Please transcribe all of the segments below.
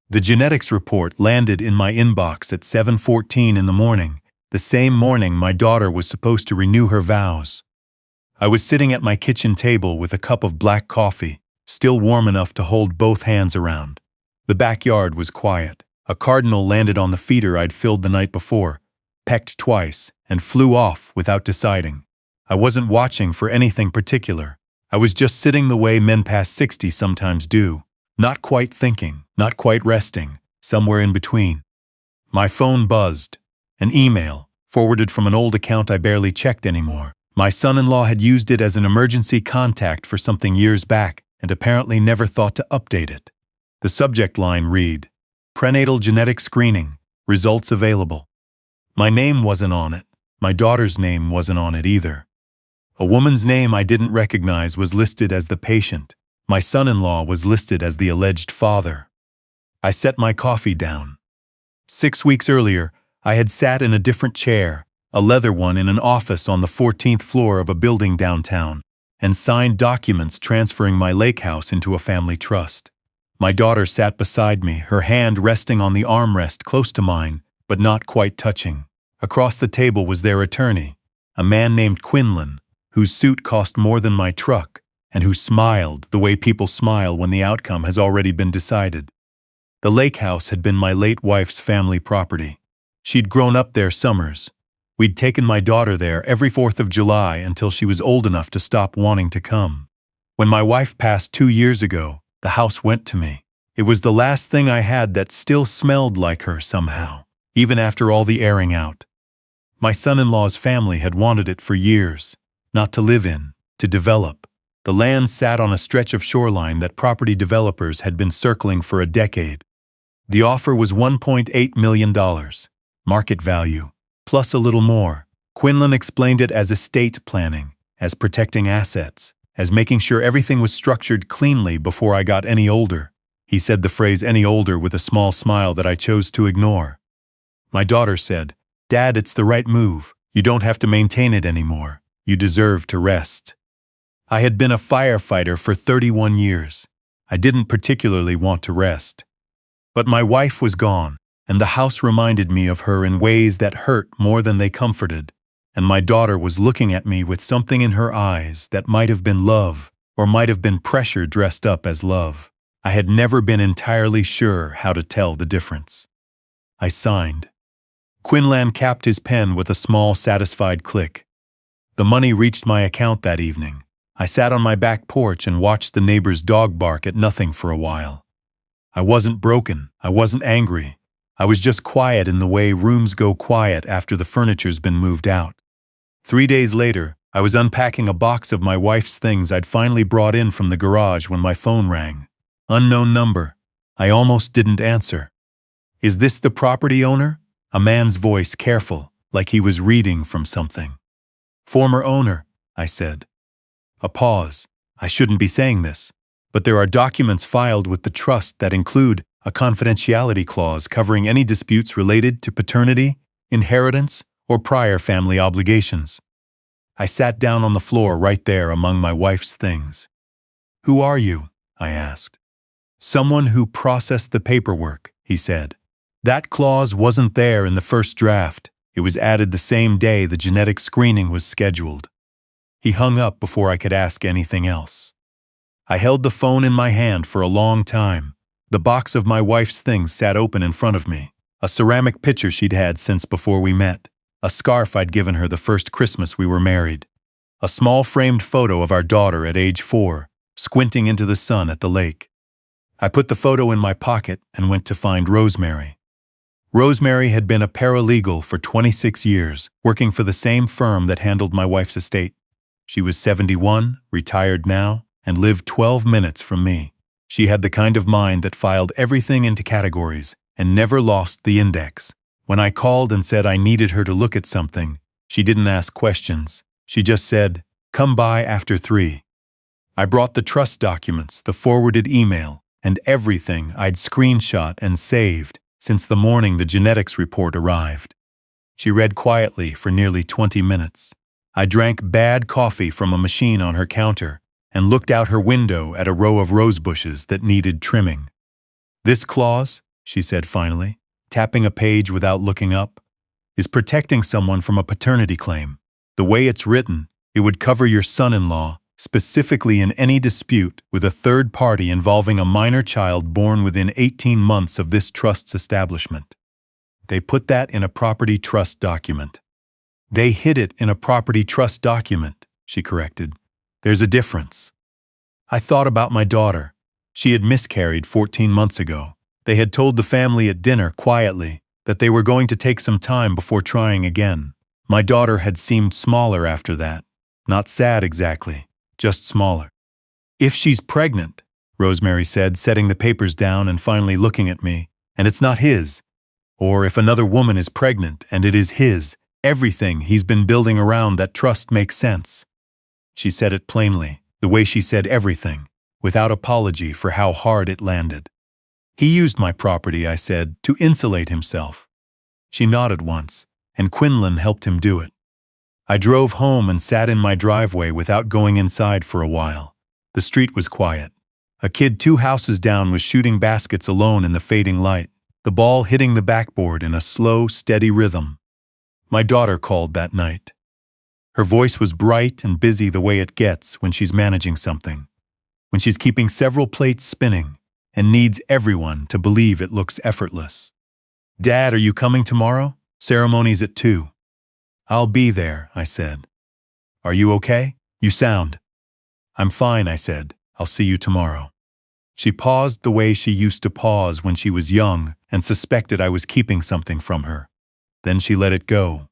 The genetics report landed in my inbox at 7:14 in the morning, the same morning my daughter was supposed to renew her vows. I was sitting at my kitchen table with a cup of black coffee, still warm enough to hold both hands around. The backyard was quiet. A cardinal landed on the feeder I'd filled the night before, pecked twice, and flew off without deciding. I wasn't watching for anything particular. I was just sitting the way men past 60 sometimes do, not quite thinking, not quite resting, somewhere in between. My phone buzzed. An email, forwarded from an old account I barely checked anymore. My son-in-law had used it as an emergency contact for something years back and apparently never thought to update it. The subject line read, "Prenatal genetic screening, results available." My name wasn't on it. My daughter's name wasn't on it either. A woman's name I didn't recognize was listed as the patient. My son-in-law was listed as the alleged father. I set my coffee down. 6 weeks earlier, I had sat in a different chair, a leather one in an office on the 14th floor of a building downtown, and signed documents transferring my lake house into a family trust. My daughter sat beside me, her hand resting on the armrest close to mine, but not quite touching. Across the table was their attorney, a man named Quinlan, whose suit cost more than my truck, and who smiled the way people smile when the outcome has already been decided. The lake house had been my late wife's family property. She'd grown up there summers. We'd taken my daughter there every 4th of July until she was old enough to stop wanting to come. When my wife passed 2 years ago, the house went to me. It was the last thing I had that still smelled like her somehow, even after all the airing out. My son-in-law's family had wanted it for years, not to live in, to develop. The land sat on a stretch of shoreline that property developers had been circling for a decade. The offer was $1.8 million, market value, plus a little more. Quinlan explained it as estate planning, as protecting assets, as making sure everything was structured cleanly before I got any older. He said the phrase "any older" with a small smile that I chose to ignore. My daughter said, "Dad, it's the right move. You don't have to maintain it anymore. You deserve to rest." I had been a firefighter for 31 years. I didn't particularly want to rest. But my wife was gone, and the house reminded me of her in ways that hurt more than they comforted. And my daughter was looking at me with something in her eyes that might have been love, or might have been pressure dressed up as love. I had never been entirely sure how to tell the difference. I signed. Quinlan capped his pen with a small, satisfied click. The money reached my account that evening. I sat on my back porch and watched the neighbor's dog bark at nothing for a while. I wasn't broken. I wasn't angry. I was just quiet in the way rooms go quiet after the furniture's been moved out. 3 days later, I was unpacking a box of my wife's things I'd finally brought in from the garage when my phone rang. Unknown number. I almost didn't answer. "Is this the property owner?" A man's voice, careful, like he was reading from something. "Former owner," I said. A pause. I shouldn't be saying this, but there are documents filed with the trust that include a confidentiality clause covering any disputes related to paternity, inheritance, or prior family obligations. I sat down on the floor right there among my wife's things. "Who are you?" I asked. "Someone who processed the paperwork," he said. "That clause wasn't there in the first draft. It was added the same day the genetic screening was scheduled." He hung up before I could ask anything else. I held the phone in my hand for a long time. The box of my wife's things sat open in front of me. A ceramic pitcher she'd had since before we met. A scarf I'd given her the first Christmas we were married. A small framed photo of our daughter at age 4, squinting into the sun at the lake. I put the photo in my pocket and went to find Rosemary. Rosemary had been a paralegal for 26 years, working for the same firm that handled my wife's estate. She was 71, retired now, and lived 12 minutes from me. She had the kind of mind that filed everything into categories and never lost the index. When I called and said I needed her to look at something, she didn't ask questions. She just said, "Come by after 3. I brought the trust documents, the forwarded email, and everything I'd screenshot and saved since the morning the genetics report arrived. She read quietly for nearly 20 minutes. I drank bad coffee from a machine on her counter and looked out her window at a row of rose bushes that needed trimming. "This clause," she said finally, tapping a page without looking up, is protecting someone from a paternity claim. The way it's written, it would cover your son-in-law, specifically in any dispute with a third party involving a minor child born within 18 months of this trust's establishment. They put that in a property trust document. They hid it in a property trust document, she corrected. There's a difference. I thought about my daughter. She had miscarried 14 months ago. They had told the family at dinner quietly that they were going to take some time before trying again. My daughter had seemed smaller after that. Not sad exactly, just smaller. If she's pregnant, Rosemary said, setting the papers down and finally looking at me, and it's not his. Or if another woman is pregnant and it is his, everything he's been building around that trust makes sense. She said it plainly, the way she said everything, without apology for how hard it landed. He used my property, I said, to insulate himself. She nodded once, and Quinlan helped him do it. I drove home and sat in my driveway without going inside for a while. The street was quiet. A kid 2 houses down was shooting baskets alone in the fading light, the ball hitting the backboard in a slow, steady rhythm. My daughter called that night. Her voice was bright and busy the way it gets when she's managing something, when she's keeping several plates spinning and needs everyone to believe it looks effortless. Dad, are you coming tomorrow? Ceremony's at 2. I'll be there, I said. Are you okay? You sound. I'm fine, I said. I'll see you tomorrow. She paused the way she used to pause when she was young and suspected I was keeping something from her. Then she let it go.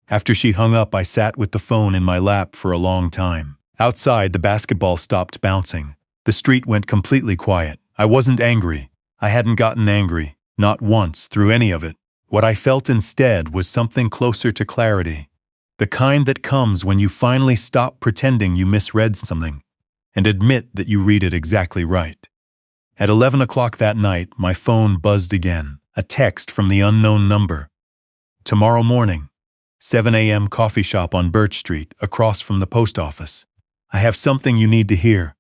After she hung up, I sat with the phone in my lap for a long time. Outside, the basketball stopped bouncing. The street went completely quiet. I wasn't angry. I hadn't gotten angry, not once, through any of it. What I felt instead was something closer to clarity. The kind that comes when you finally stop pretending you misread something and admit that you read it exactly right. At 11 o'clock that night, my phone buzzed again, a text from the unknown number. Tomorrow morning, 7 a.m. coffee shop on Birch Street, across from the post office. I have something you need to hear.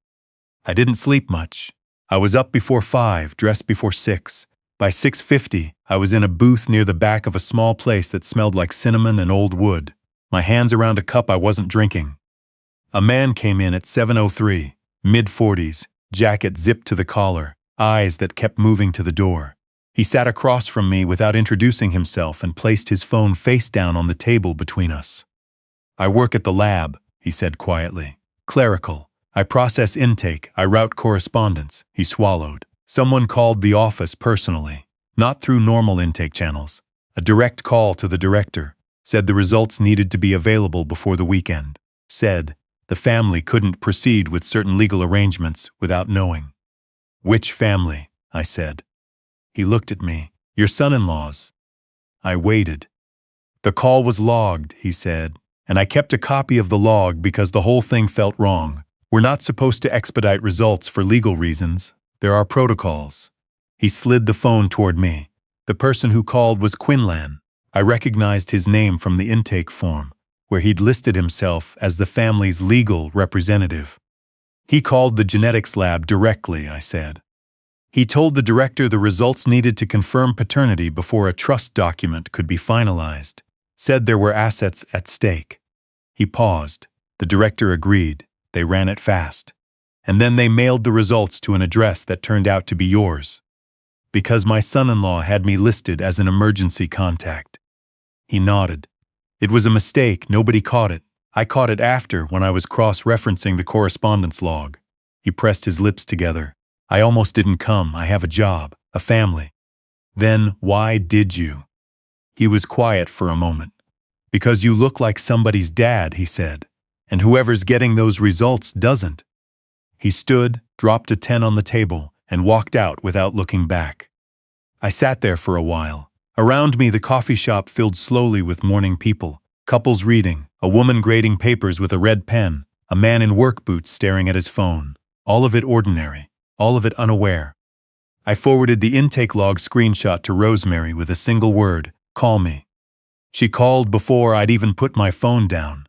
I didn't sleep much. I was up before 5, dressed before 6. By 6:50, I was in a booth near the back of a small place that smelled like cinnamon and old wood, my hands around a cup I wasn't drinking. A man came in at 7:03, mid-40s, jacket zipped to the collar, eyes that kept moving to the door. He sat across from me without introducing himself and placed his phone face down on the table between us. I work at the lab, he said quietly. Clerical. I process intake, I route correspondence, he swallowed. Someone called the office personally, not through normal intake channels. A direct call to the director, said the results needed to be available before the weekend. Said the family couldn't proceed with certain legal arrangements without knowing. Which family? I said. He looked at me. Your son-in-law's. I waited. The call was logged, he said, and I kept a copy of the log because the whole thing felt wrong. We're not supposed to expedite results for legal reasons. There are protocols. He slid the phone toward me. The person who called was Quinlan. I recognized his name from the intake form, where he'd listed himself as the family's legal representative. He called the genetics lab directly, I said. He told the director the results needed to confirm paternity before a trust document could be finalized. Said there were assets at stake. He paused. The director agreed. They ran it fast. And then they mailed the results to an address that turned out to be yours. Because my son-in-law had me listed as an emergency contact. He nodded. It was a mistake, nobody caught it. I caught it after when I was cross-referencing the correspondence log. He pressed his lips together. I almost didn't come, I have a job, a family. Then, why did you? He was quiet for a moment. Because you look like somebody's dad, he said. And whoever's getting those results doesn't. He stood, dropped a 10 on the table, and walked out without looking back. I sat there for a while. Around me, the coffee shop filled slowly with morning people, couples reading, a woman grading papers with a red pen, a man in work boots staring at his phone. All of it ordinary, all of it unaware. I forwarded the intake log screenshot to Rosemary with a single word, call me. She called before I'd even put my phone down.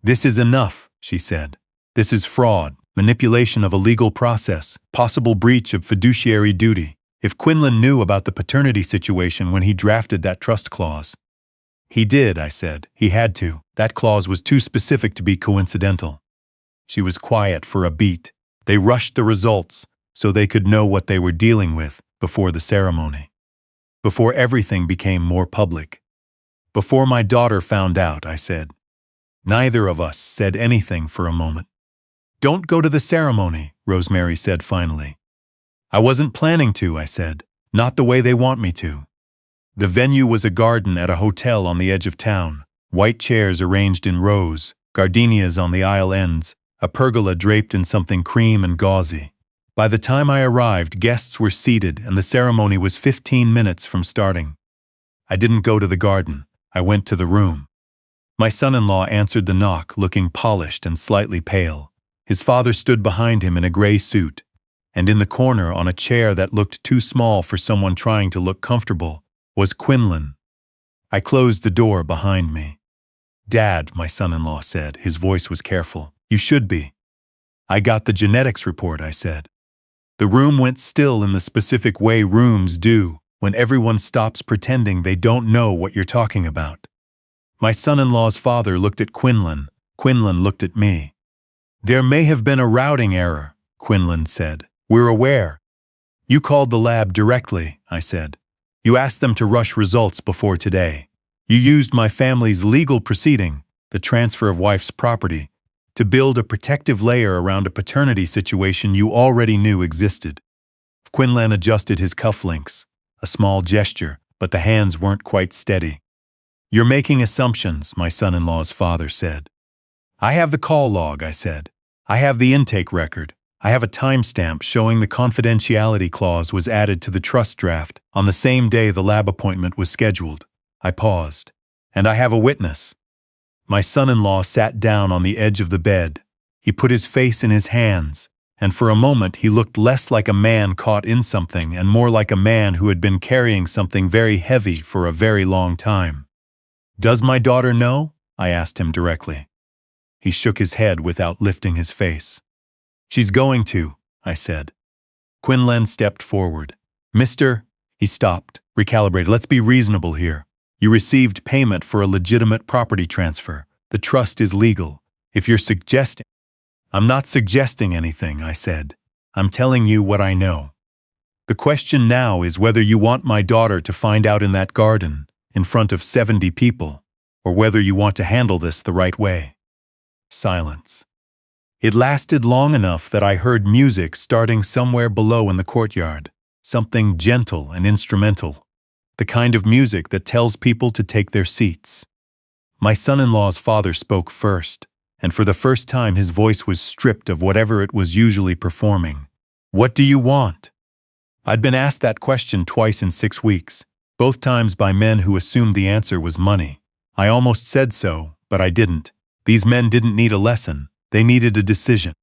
This is enough, she said. This is fraud. Manipulation of a legal process, possible breach of fiduciary duty. if Quinlan knew about the paternity situation when he drafted that trust clause. He did, I said. He had to. That clause was too specific to be coincidental. She was quiet for a beat. They rushed the results so they could know what they were dealing with before the ceremony. Before everything became more public. Before my daughter found out, I said. Neither of us said anything for a moment. Don't go to the ceremony, Rosemary said finally. I wasn't planning to, I said. Not the way they want me to. The venue was a garden at a hotel on the edge of town. White chairs arranged in rows, gardenias on the aisle ends, a pergola draped in something cream and gauzy. By the time I arrived, guests were seated and the ceremony was 15 minutes from starting. I didn't go to the garden. I went to the room. My son-in-law answered the knock, looking polished and slightly pale. His father stood behind him in a gray suit, and in the corner on a chair that looked too small for someone trying to look comfortable was Quinlan. I closed the door behind me. Dad, my son-in-law said, his voice was careful. You should be. I got the genetics report, I said. The room went still in the specific way rooms do when everyone stops pretending they don't know what you're talking about. My son-in-law's father looked at Quinlan. Quinlan looked at me. There may have been a routing error, Quinlan said. We're aware. You called the lab directly, I said. You asked them to rush results before today. You used my family's legal proceeding, the transfer of wife's property, to build a protective layer around a paternity situation you already knew existed. Quinlan adjusted his cufflinks, a small gesture, but the hands weren't quite steady. You're making assumptions, my son-in-law's father said. I have the call log, I said. I have the intake record. I have a timestamp showing the confidentiality clause was added to the trust draft on the same day the lab appointment was scheduled. I paused. And I have a witness. My son-in-law sat down on the edge of the bed. He put his face in his hands, and for a moment he looked less like a man caught in something and more like a man who had been carrying something very heavy for a very long time. Does my daughter know? I asked him directly. He shook his head without lifting his face. She's going to, I said. Quinlan stepped forward. Mister, he stopped, recalibrated. Let's be reasonable here. You received payment for a legitimate property transfer. The trust is legal. If you're suggesting... I'm not suggesting anything, I said. I'm telling you what I know. The question now is whether you want my daughter to find out in that garden, in front of 70 people, or whether you want to handle this the right way. Silence. It lasted long enough that I heard music starting somewhere below in the courtyard, something gentle and instrumental, the kind of music that tells people to take their seats. My son-in-law's father spoke first, and for the first time his voice was stripped of whatever it was usually performing. What do you want? I'd been asked that question twice in 6 weeks, both times by men who assumed the answer was money. I almost said so, but I didn't. These men didn't need a lesson. They needed a decision.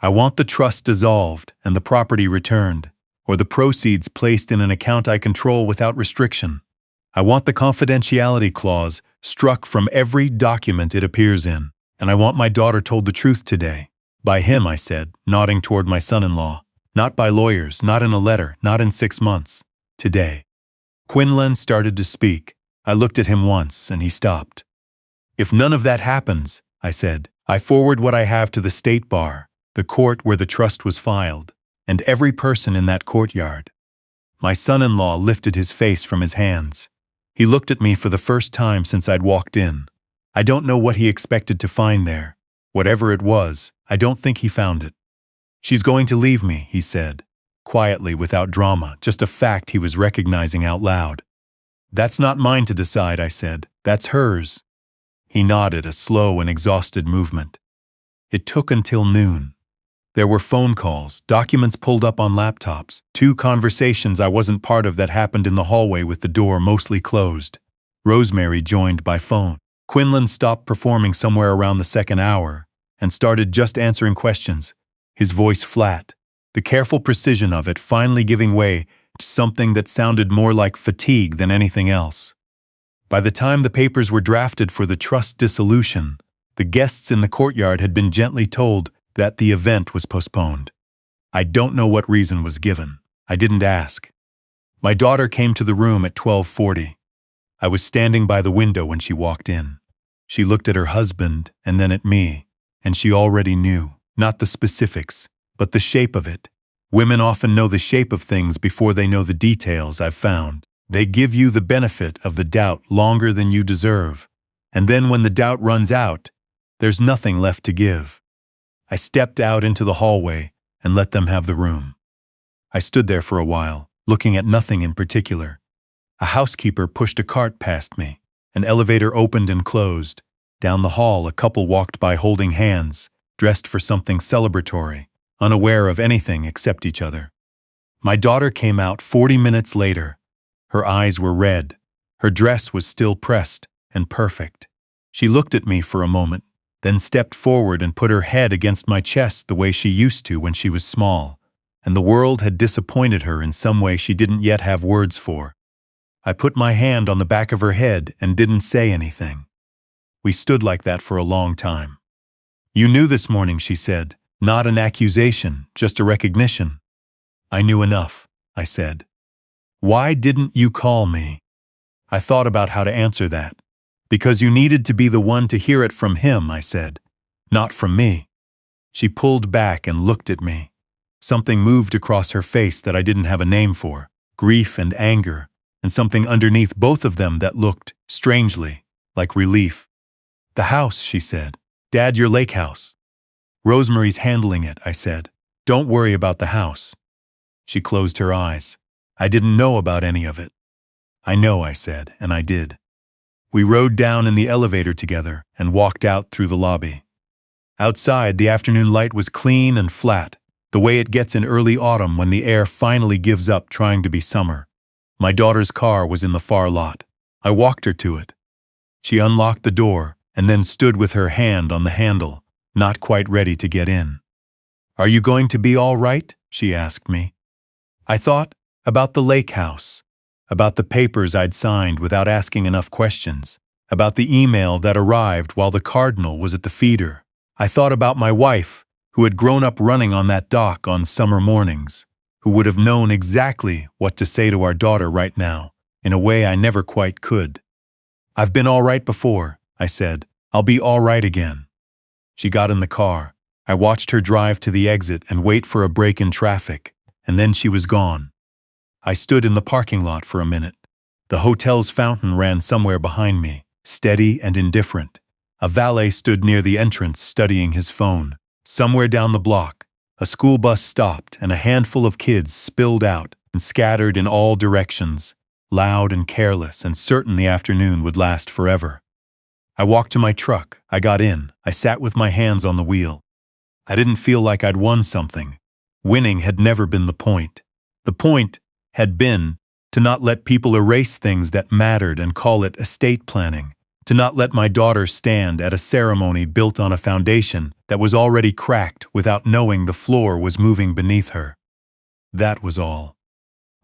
I want the trust dissolved and the property returned, or the proceeds placed in an account I control without restriction. I want the confidentiality clause struck from every document it appears in, and I want my daughter told the truth today. By him, I said, nodding toward my son-in-law. Not by lawyers, not in a letter, not in 6 months. Today. Quinlan started to speak. I looked at him once, and he stopped. If none of that happens, I said, I forward what I have to the state bar, the court where the trust was filed, and every person in that courtyard. My son-in-law lifted his face from his hands. He looked at me for the first time since I'd walked in. I don't know what he expected to find there. Whatever it was, I don't think he found it. She's going to leave me, he said, quietly without drama, just a fact he was recognizing out loud. That's not mine to decide, I said. That's hers. He nodded, a slow and exhausted movement. It took until noon. There were phone calls, documents pulled up on laptops, 2 conversations I wasn't part of that happened in the hallway with the door mostly closed. Rosemary joined by phone. Quinlan stopped performing somewhere around the 2nd hour and started just answering questions, his voice flat, the careful precision of it finally giving way to something that sounded more like fatigue than anything else. By the time the papers were drafted for the trust dissolution, the guests in the courtyard had been gently told that the event was postponed. I don't know what reason was given. I didn't ask. My daughter came to the room at 12:40. I was standing by the window when she walked in. She looked at her husband and then at me, and she already knew, not the specifics, but the shape of it. Women often know the shape of things before they know the details, I've found. They give you the benefit of the doubt longer than you deserve, and then when the doubt runs out, there's nothing left to give. I stepped out into the hallway and let them have the room. I stood there for a while, looking at nothing in particular. A housekeeper pushed a cart past me. An elevator opened and closed. Down the hall, a couple walked by holding hands, dressed for something celebratory, unaware of anything except each other. My daughter came out 40 minutes later. Her eyes were red. Her dress was still pressed and perfect. She looked at me for a moment, then stepped forward and put her head against my chest the way she used to when she was small, and the world had disappointed her in some way she didn't yet have words for. I put my hand on the back of her head and didn't say anything. We stood like that for a long time. "You knew this morning," she said. "Not an accusation, just a recognition." "I knew enough," I said. "Why didn't you call me?" I thought about how to answer that. "Because you needed to be the one to hear it from him," I said. "Not from me." She pulled back and looked at me. Something moved across her face that I didn't have a name for, grief and anger, and something underneath both of them that looked, strangely, like relief. "The house," she said. "Dad, your lake house." "Rosemary's handling it," I said. "Don't worry about the house." She closed her eyes. "I didn't know about any of it." "I know," I said, and I did. We rode down in the elevator together and walked out through the lobby. Outside, the afternoon light was clean and flat, the way it gets in early autumn when the air finally gives up trying to be summer. My daughter's car was in the far lot. I walked her to it. She unlocked the door and then stood with her hand on the handle, not quite ready to get in. "Are you going to be all right?" she asked me. I thought about the lake house, about the papers I'd signed without asking enough questions, about the email that arrived while the cardinal was at the feeder. I thought about my wife, who had grown up running on that dock on summer mornings, who would have known exactly what to say to our daughter right now, in a way I never quite could. "I've been all right before," I said. "I'll be all right again." She got in the car. I watched her drive to the exit and wait for a break in traffic, and then she was gone. I stood in the parking lot for a minute. The hotel's fountain ran somewhere behind me, steady and indifferent. A valet stood near the entrance studying his phone. Somewhere down the block, a school bus stopped and a handful of kids spilled out and scattered in all directions, loud and careless and certain the afternoon would last forever. I walked to my truck. I got in. I sat with my hands on the wheel. I didn't feel like I'd won something. Winning had never been the point. The point had been to not let people erase things that mattered and call it estate planning, to not let my daughter stand at a ceremony built on a foundation that was already cracked without knowing the floor was moving beneath her. That was all.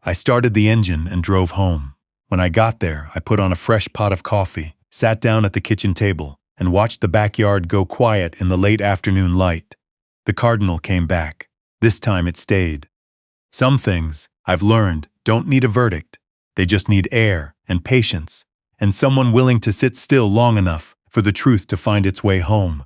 I started the engine and drove home. When I got there, I put on a fresh pot of coffee, sat down at the kitchen table, and watched the backyard go quiet in the late afternoon light. The cardinal came back. This time it stayed. Some things, I've learned, don't need a verdict. They just need air and patience, and someone willing to sit still long enough for the truth to find its way home.